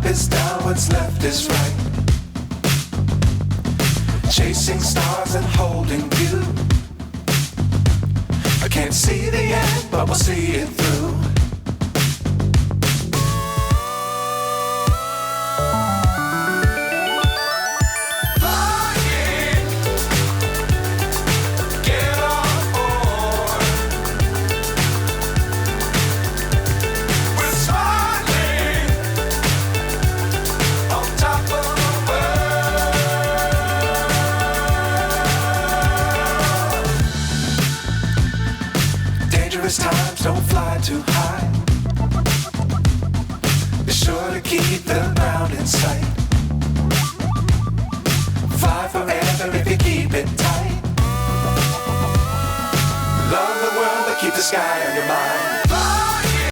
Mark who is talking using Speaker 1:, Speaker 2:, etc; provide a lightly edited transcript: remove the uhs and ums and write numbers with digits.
Speaker 1: is down, what's left is right. Chasing stars and holding you. I can't see the end, but we'll see it through. Times don't fly too high. Be sure to keep the ground in sight. Fly forever if you keep it tight. Love the world, but keep the sky on your mind.